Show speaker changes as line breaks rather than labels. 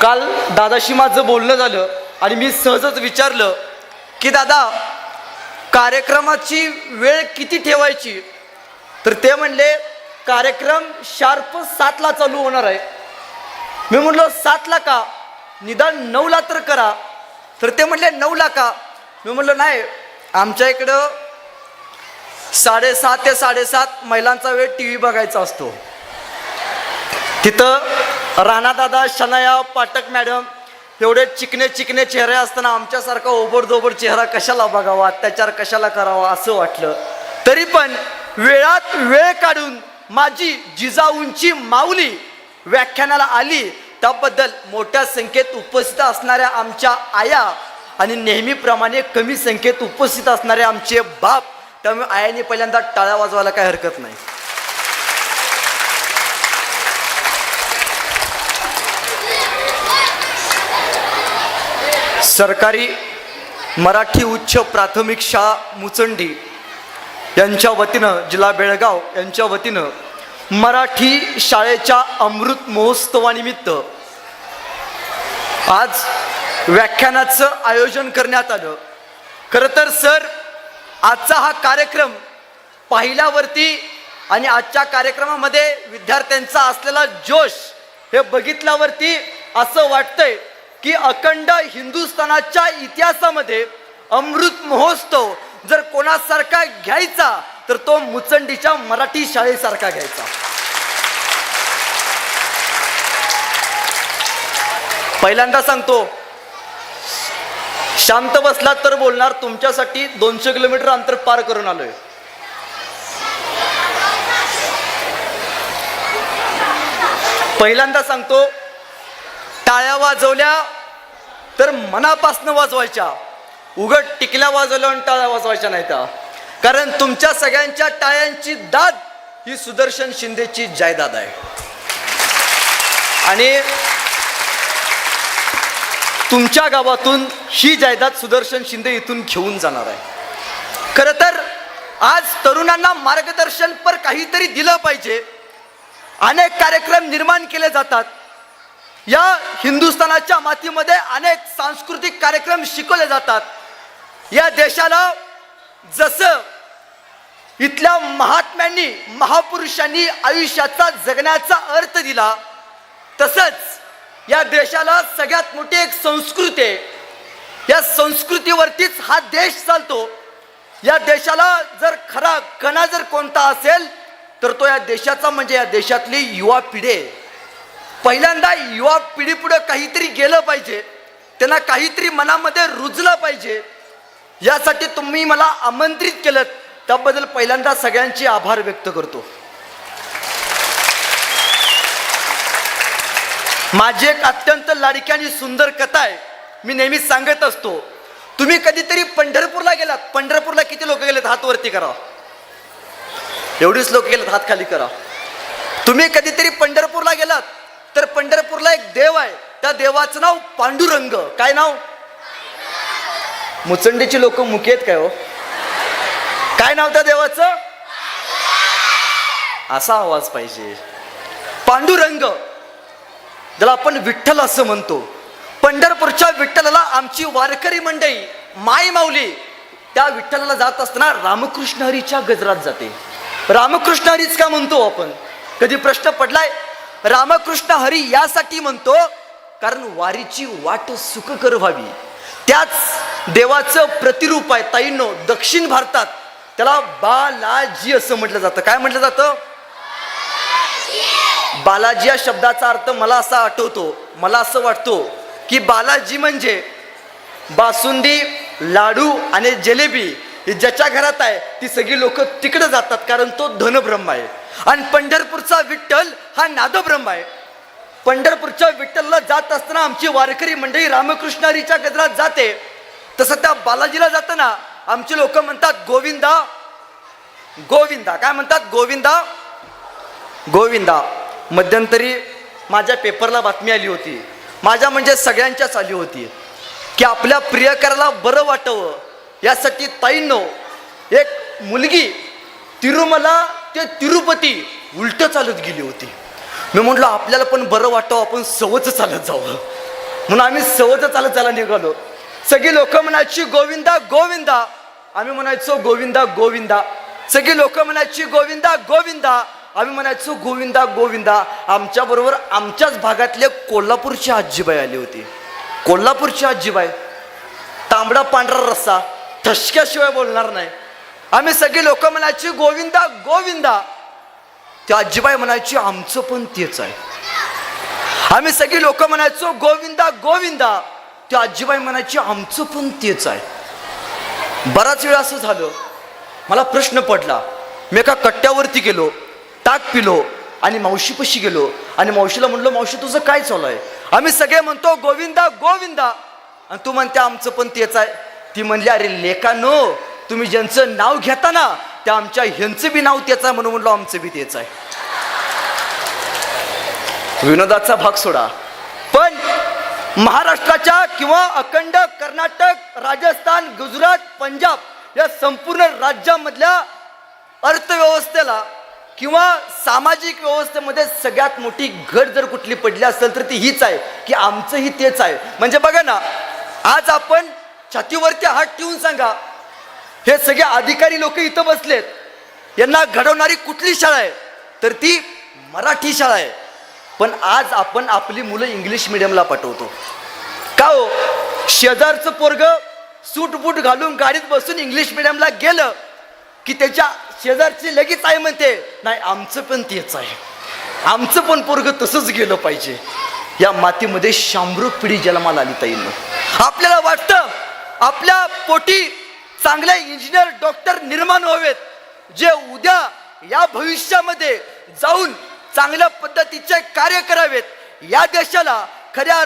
काल दादाशी माझं बोलणं झालं आणि मी सहजच विचारलं की दादा कार्यक्रमाची वेळ किती ठेवायची, तर ते म्हणले कार्यक्रम शार्प 7ला चालू होणार आहे. मी म्हटलं 7ला का, निदान 9ला तर करा. तर ते म्हणले 9ला का. मी म्हटलं नाही, आमच्या इकडं 6:30 ते 7:30 महिलांचा वेळ टी व्ही बघायचा असतो. तिथं राणादादा, शनाया, पाठक मॅडम एवढे चिकने चिकने चेहरे असताना आमच्यासारखा ओबडधोबड चेहरा कशाला बघावा, अत्याचार कशाला करावा असं वाटलं. तरी पण वेळात वेळ काढून माझी जिजाऊंची माऊली व्याख्यानाला आली, त्याबद्दल मोठ्या संख्येत उपस्थित असणाऱ्या आमच्या आया आणि नेहमीप्रमाणे कमी संख्येत उपस्थित असणारे आमचे बाप, त्यामुळे आयाने पहिल्यांदा टाळ्या वाजवायला काही हरकत नाही. सरकारी मराठी उच्च प्राथमिक शाळा मुचंडी यांच्या वतीनं, जिल्हा बेळगाव यांच्या वतीनं मराठी शाळेच्या अमृत महोत्सवानिमित्त आज व्याख्यानाचं आयोजन करण्यात आलं. खरं तर सर, आजचा हा कार्यक्रम पाहिल्यावरती आणि आजच्या कार्यक्रमामध्ये विद्यार्थ्यांचा असलेला जोश हे बघितल्यावरती असं वाटतंय की अखंड हिंदुस्थानाच्या इतिहासामध्ये अमृत महोत्सव जर कोणासारखा घ्यायचा तर तो मुचंडीच्या मराठी शाळेसारखा घ्यायचा. पहिल्यांदा सांगतो, शांत बसलात तर बोलणार, तुमच्यासाठी 200 किलोमीटर अंतर पार करून आलोय. पहिल्यांदा सांगतो, टाळ्या वाजवल्या तर मनापासनं वाजवायच्या, उघड टिकल्या वाजवल्या आणि टाळ्या वाजवायच्या नाही त्या. कारण तुमच्या सगळ्यांच्या टाळ्यांची दाद ही सुदर्शन शिंदेची जायदाद आहे आणि तुमच्या गावातून ही जायदाद सुदर्शन शिंदे इथून घेऊन जाणार आहे. खरं तर आज तरुणांना मार्गदर्शन पर काहीतरी दिलं पाहिजे. अनेक कार्यक्रम निर्माण केले जातात. या हिंदुस्थानाच्या मातीमध्ये अनेक सांस्कृतिक कार्यक्रम शिकवले जातात. या देशाला जसं इथल्या महात्म्यांनी, महापुरुषांनी आयुष्याचा जगण्याचा अर्थ दिला, तसंच या देशाला सगळ्यात मोठी एक संस्कृती आहे. या संस्कृतीवरतीच हा देश चालतो. या देशाला जर खरा कणा जर कोणता असेल तर तो या देशाचा म्हणजे या देशातली युवा पिढी आहे. पहिल्यांदा युवा पिढीपुढे काहीतरी गेलं पाहिजे, त्यांना काहीतरी मनामध्ये रुजलं पाहिजे. यासाठी तुम्ही मला आमंत्रित केलं, त्याबद्दल पहिल्यांदा सगळ्यांचे आभार व्यक्त करतो. माझी एक अत्यंत लाडकी आणि सुंदर कथा आहे. मी नेहमी सांगत असतो, तुम्ही कधीतरी पंढरपूरला गेलात? पंढरपूरला किती लोक गेलेत? हात वरती करा. एवढीच लोक गेलेत, हात खाली करा. तुम्ही कधीतरी पंढरपूरला गेलात तर पंढरपूरला एक देव आहे, त्या देवाचं नाव पांडुरंग. काय नाव? मुचंडीची लोक मुकी आहेत काय हो? काय नाव त्या देवाचं? असा आवाज पाहिजे. पांडुरंग, ज्याला आपण विठ्ठल असं म्हणतो. पंढरपूरच्या विठ्ठलाला आमची वारकरी मंडळी, माय माऊली, त्या विठ्ठलाला जात असताना रामकृष्ण हरीच्या गजरात जाते. रामकृष्ण हरीच का म्हणतो आपण? कधी प्रश्न पडलाय? रामकृष्ण हरी यासाठी म्हणतो कारण वारीची वाट सुखकर व्हावी. त्याच देवाचं प्रतिरूप आहे ताईंनो. दक्षिण भारतात त्याला बालाजी असं म्हटलं जातं. काय म्हटलं जातं? बालाजी या शब्दाचा अर्थ मला असा आठवतो, मला असं वाटतो की बालाजी म्हणजे बासुंदी, लाडू आणि जिलेबी ही ज्याच्या घरात आहे ती सगळी लोक तिकडे जातात, कारण तो धनब्रह्म आहे. आणि पंढरपूरचा विठ्ठल हा नादब्रह्म आहे. पंढरपूरच्या विठ्ठलला जात असताना आमची वारकरी मंडळी रामकृष्ण हरीच्या गजरात जाते, तसं त्या बालाजीला जाताना आमची लोक म्हणतात गोविंदा गोविंदा. काय म्हणतात? गोविंदा गोविंदा. मध्यंतरी माझ्या पेपरला बातमी आली होती, माझ्या म्हणजे सगळ्यांच्याच आली होती, की आपल्या प्रियकराला बरं वाटावं यासाठी ताईंनो एक मुलगी तिरुमला ते तिरुपती उलट चालत गेली होती. मी म्हटलं आपल्याला पण बरं वाटावं, आपण सवच चालत जावं. म्हणून आम्ही सहज चालत निघालो. सगळी लोक म्हणायची गोविंदा गोविंदा, आम्ही म्हणायचो गोविंदा गोविंदा. सगळी लोक म्हणायची गोविंदा गोविंदा, आम्ही म्हणायचो गोविंदा गोविंदा. आमच्या बरोबर आमच्याच भागातले कोल्हापूरची आजीबाई आली होती. कोल्हापूरची आजीबाई, तांबडा पांढरा रस्सा, ठसक्याशिवाय बोलणार नाही. आम्ही सगळी लोक म्हणायची गोविंदा गोविंदा. त्या आजीबाई म्हणायची आमचं पण तेच आहे. आम्ही सगळी लोक म्हणायचो गोविंदा गोविंदा. त्या आजीबाई म्हणायची आमचं पण तेच आहे. बराच वेळ असं झालं, मला प्रश्न पडला. मी एका कट्ट्यावरती गेलो, ताक पिलो आणि मावशीपाशी गेलो आणि मावशीला म्हणलो, मावशी तुझं काय चालू आहे? आम्ही सगळे म्हणतो गोविंदा गोविंदा आणि तू म्हणते आमचं पण तेच आहे. ती म्हणली, अरे लेकानो, तुम्ही ज्यांचं नाव घेता ना त्या आमच्या ह्यांचं बी नाव तेच आहे, म्हणून म्हणलो आमचं बी तेच आहे. विनोदाचा भाग सोडा, पण महाराष्ट्राच्या किंवा अखंड कर्नाटक, राजस्थान, गुजरात, पंजाब या संपूर्ण राज्यामधल्या अर्थव्यवस्थेला किंवा सामाजिक व्यवस्थेमध्ये सगळ्यात मोठी घट जर कुठली पडली असेल तर ती हीच आहे की आमचंही तेच आहे. म्हणजे बघा ना, आज आपण छातीवरती हात ठेवून सांगा, हे सगळे अधिकारी लोक इथं बसलेत, यांना घडवणारी कुठली शाळा आहे? तर ती मराठी शाळा आहे. पण आज आपण आपली मुलं इंग्लिश मिडियमला पाठवतो. का हो? शेजारचं पोरग सूट बूट घालून गाडीत बसून इंग्लिश मिडियमला गेलं की त्याच्या शेजारची लगेच आई म्हणते, नाही आमचं पण तेच आहे, आमचं पण पोरग तसंच गेलं पाहिजे. या मातीमध्ये शामृग पिढी जन्माला आली ताईंनो. आपल्याला वाटतं आपल्या पोटी चांगले इंजिनियर, डॉक्टर निर्माण व्हावेत, जे उद्या या भविष्यामध्ये जाऊन चांगल्या पद्धतीचे कार्य करावेत, या देशाला खऱ्या